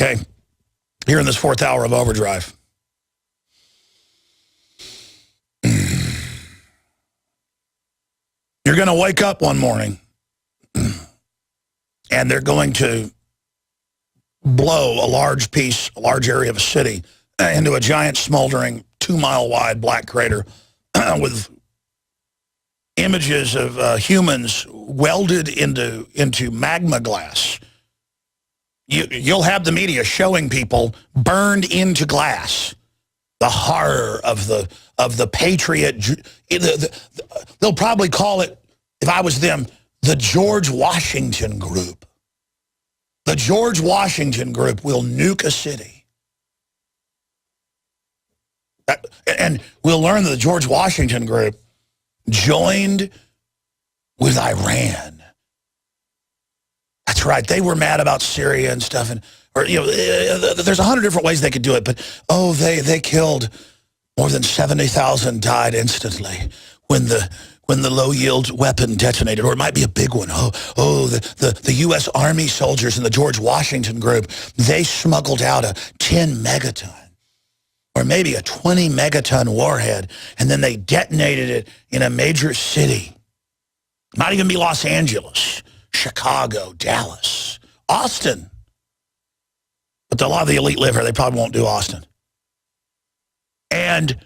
Okay, here in this fourth hour of Overdrive. You're going to wake up one morning and they're going to blow a large area of a city into a giant smoldering 2-mile wide black crater with images of humans welded into magma glass. You'll have the media showing people burned into glass. The horror of the patriot. They'll probably call it, if I was them, the George Washington Group. The George Washington Group will nuke a city. And we'll learn that the George Washington Group joined with Iran. That's right. They were mad about Syria and stuff, there's 100 different ways they could do it. But they killed more than 70,000, died instantly when the low-yield weapon detonated, or it might be a big one. The U.S. Army soldiers in the George Washington Group, they smuggled out a 10 megaton, or maybe a 20 megaton warhead, and then they detonated it in a major city. Might even be Los Angeles, Chicago, Dallas, Austin. But a lot of the elite live here. They probably won't do Austin. And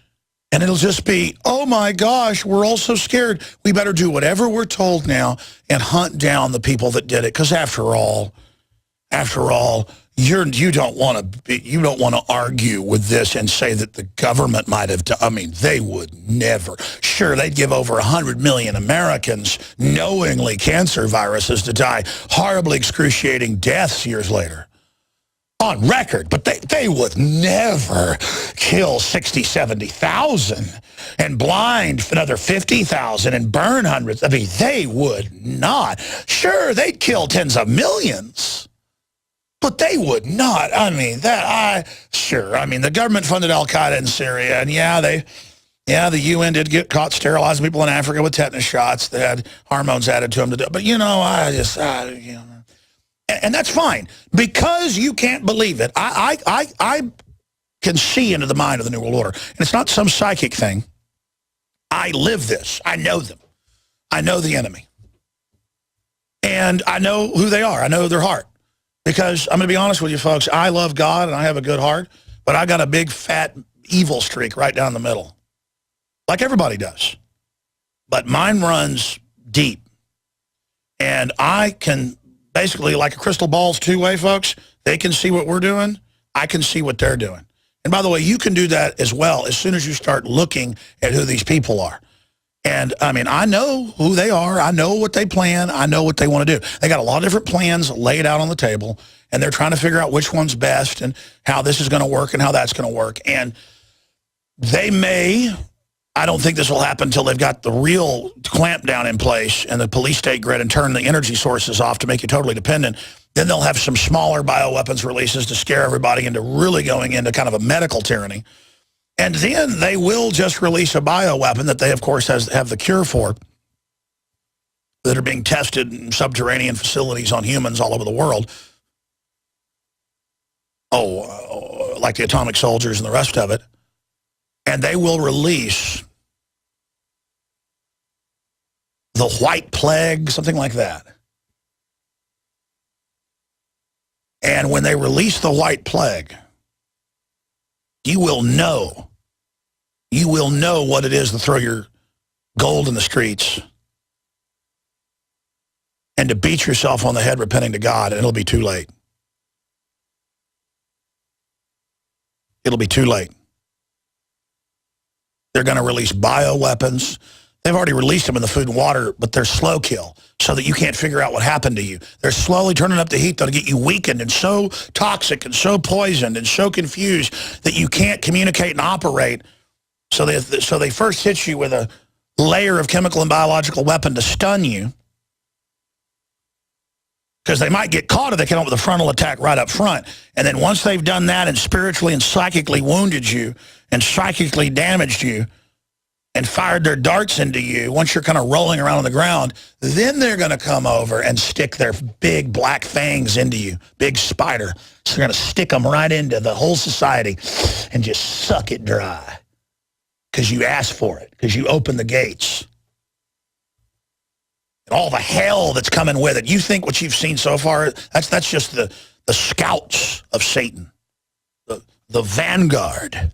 it'll just be, oh my gosh, we're all so scared. We better do whatever we're told now and hunt down the people that did it. Because after all, you don't want to argue with this and say that the government might have done. I mean, they would never. Sure, they'd give over 100 million Americans knowingly cancer viruses to die horribly excruciating deaths years later. On record, but they would never kill 60, 70,000 and blind another 50,000 and burn hundreds. I mean, they would not. Sure, they'd kill tens of millions, but they would not. I mean, the government funded Al-Qaeda in Syria, and the UN did get caught sterilizing people in Africa with tetanus shots that had hormones added to them. But, and that's fine, because you can't believe it. I can see into the mind of the New World Order, and it's not some psychic thing. I live this. I know them. I know the enemy. And I know who they are. I know their heart. Because I'm going to be honest with you, folks, I love God and I have a good heart, but I got a big, fat, evil streak right down the middle. Like everybody does. But mine runs deep. And I can... Basically, like a crystal ball's two-way, folks. They can see what we're doing. I can see what they're doing. And by the way, you can do that as well as soon as you start looking at who these people are. And, I mean, I know who they are. I know what they plan. I know what they want to do. They got a lot of different plans laid out on the table, and they're trying to figure out which one's best and how this is going to work and how that's going to work. And they may... I don't think this will happen until they've got the real clamp down in place and the police state grid and turn the energy sources off to make you totally dependent. Then they'll have some smaller bioweapons releases to scare everybody into really going into kind of a medical tyranny. And then they will just release a bioweapon that they, of course, have the cure for, that are being tested in subterranean facilities on humans all over the world. Like the atomic soldiers and the rest of it. And they will release the White Plague, something like that. And when they release the White Plague, you will know what it is to throw your gold in the streets and to beat yourself on the head repenting to God, and it'll be too late. It'll be too late. They're going to release bioweapons. They've already released them in the food and water, but they're slow kill so that you can't figure out what happened to you. They're slowly turning up the heat that'll get you weakened and so toxic and so poisoned and so confused that you can't communicate and operate. So they first hit you with a layer of chemical and biological weapon to stun you, because they might get caught if they come up with a frontal attack right up front. And then once they've done that and spiritually and psychically wounded you and psychically damaged you, and fired their darts into you, once you're kind of rolling around on the ground, then they're going to come over and stick their big black fangs into you, big spider. So they're going to stick them right into the whole society and just suck it dry because you asked for it, because you opened the gates. And all the hell that's coming with it. You think what you've seen so far, that's just the scouts of Satan, the vanguard.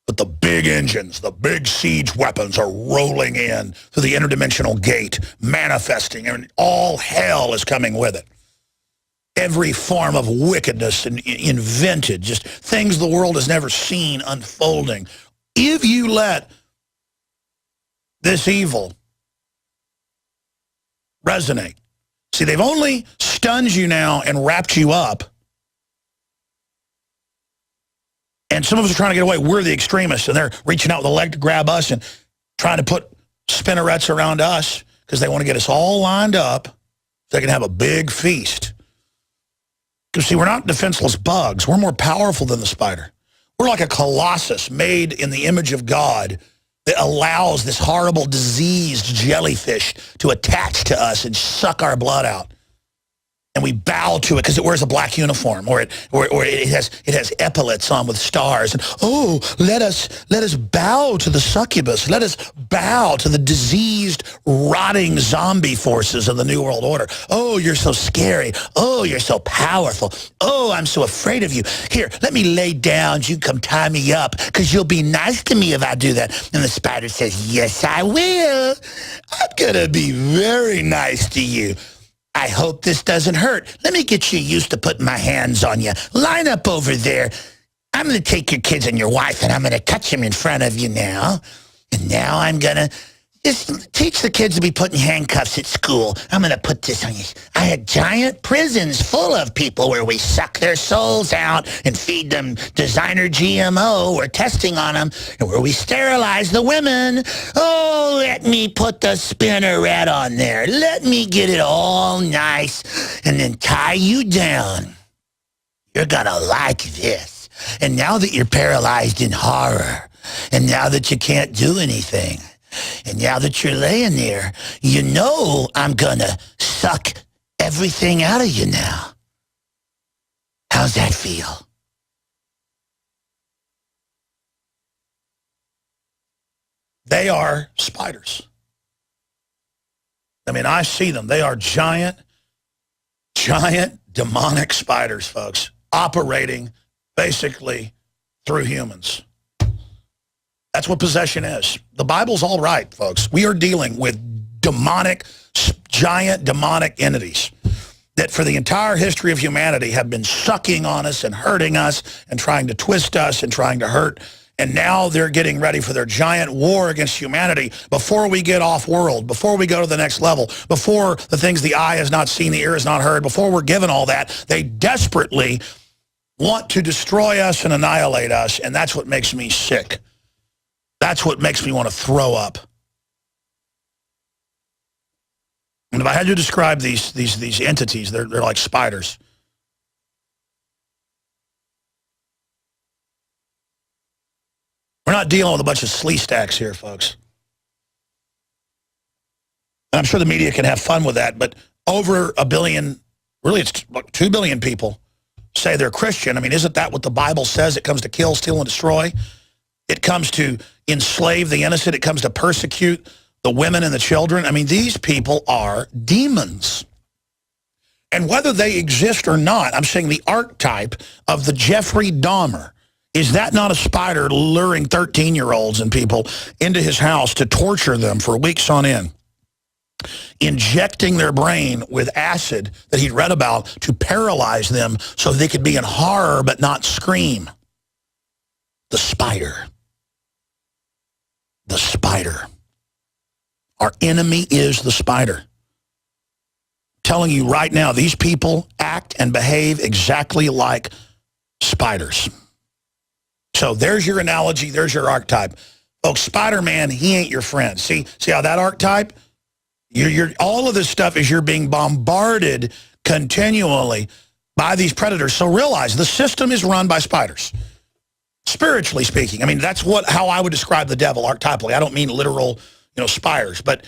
But the big engines, the big siege weapons are rolling in through the interdimensional gate, manifesting, and all hell is coming with it. Every form of wickedness invented, just things the world has never seen unfolding. If you let this evil resonate. See, they've only stunned you now and wrapped you up. And some of us are trying to get away. We're the extremists, and they're reaching out with a leg to grab us and trying to put spinnerets around us because they want to get us all lined up so they can have a big feast. Because, see, we're not defenseless bugs. We're more powerful than the spider. We're like a colossus made in the image of God that allows this horrible diseased jellyfish to attach to us and suck our blood out. And we bow to it because it wears a black uniform, or it has epaulets on with stars. And oh, let us bow to the succubus. Let us bow to the diseased, rotting zombie forces of the New World Order. Oh, you're so scary. Oh, you're so powerful. Oh, I'm so afraid of you. Here, let me lay down. You come tie me up because you'll be nice to me if I do that. And the spider says, yes, I will. I'm gonna be very nice to you. I hope this doesn't hurt. Let me get you used to putting my hands on you. Line up over there. I'm going to take your kids and your wife, and I'm going to touch them in front of you now. And now I'm going to just teach the kids to be putting handcuffs at school. I'm going to put this on you. I had giant prisons full of people where we suck their souls out and feed them designer GMO. We're testing on them, and where we sterilize the women. Oh, let me put the spinneret on there. Let me get it all nice and then tie you down. You're going to like this. And now that you're paralyzed in horror, and now that you can't do anything, and now that you're laying there, you know I'm gonna suck everything out of you now. How's that feel? They are spiders. I mean, I see them. They are giant demonic spiders, folks, operating basically through humans. That's what possession is. The Bible's all right, folks. We are dealing with giant demonic entities that for the entire history of humanity have been sucking on us and hurting us and trying to twist us and trying to hurt. And now they're getting ready for their giant war against humanity before we get off-world, before we go to the next level, before the things the eye has not seen, the ear has not heard, before we're given all that. They desperately want to destroy us and annihilate us, and that's what makes me sick. That's what makes me want to throw up. And if I had to describe these entities, they're like spiders. We're not dealing with a bunch of slee stacks here, folks. And I'm sure the media can have fun with that, but over a billion, really it's like 2 billion people say they're Christian. I mean, isn't that what the Bible says? It comes to kill, steal, and destroy. It comes to enslave the innocent. It comes to persecute the women and the children. I mean, these people are demons. And whether they exist or not, I'm saying the archetype of the Jeffrey Dahmer, is that not a spider luring 13-year-olds and people into his house to torture them for weeks on end, injecting their brain with acid that he'd read about to paralyze them so they could be in horror but not scream? The spider. The spider. Our enemy is the spider. I'm telling you right now, these people act and behave exactly like spiders. So there's your analogy, there's your archetype. Folks, Spider-Man, he ain't your friend. See how that archetype? All of this stuff is you're being bombarded continually by these predators. So realize the system is run by spiders. spiritually speaking. I mean, that's how I would describe the devil archetypally. I don't mean literal, spires, but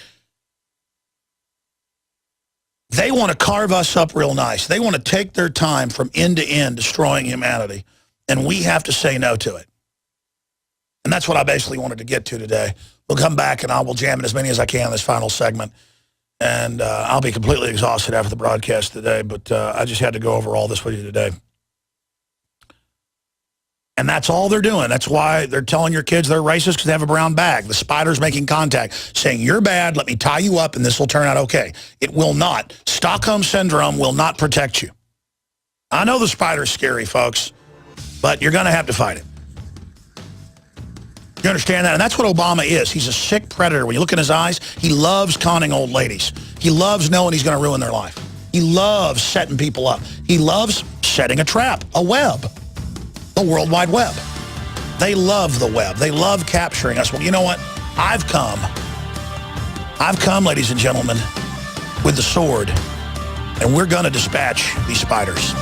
they want to carve us up real nice. They want to take their time from end to end destroying humanity, and we have to say no to it. And that's what I basically wanted to get to today. We'll come back, and I will jam in as many as I can in this final segment. And I'll be completely exhausted after the broadcast today, but I just had to go over all this with you today. And that's all they're doing. That's why they're telling your kids they're racist, because they have a brown bag. The spider's making contact, saying, you're bad, let me tie you up, and this will turn out okay. It will not. Stockholm Syndrome will not protect you. I know the spider's scary, folks, but you're going to have to fight it. You understand that? And that's what Obama is. He's a sick predator. When you look in his eyes, he loves conning old ladies. He loves knowing he's going to ruin their life. He loves setting people up. He loves setting a trap, a web. The World Wide Web. They love the web. They love capturing us. Well, you know what? I've come, ladies and gentlemen, with the sword, and we're going to dispatch these spiders.